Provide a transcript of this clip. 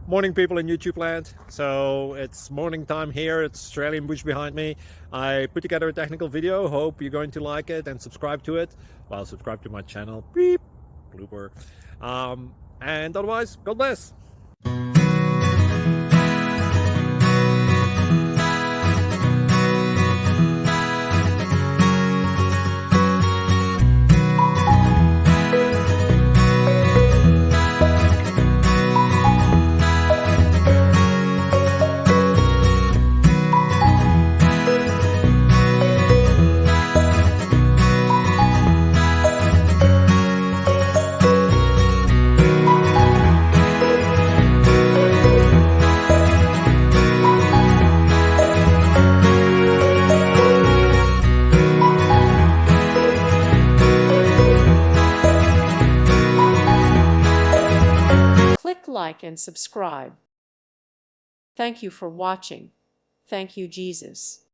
Morning, people in YouTube land. So it's morning time here. It's Australian bush behind me. I put together a technical video. Hope you're going to like it and subscribe to it. Well, subscribe to my channel. Beep, blooper. And otherwise, God bless. Click like and subscribe. Thank you for watching. Thank you, Jesus.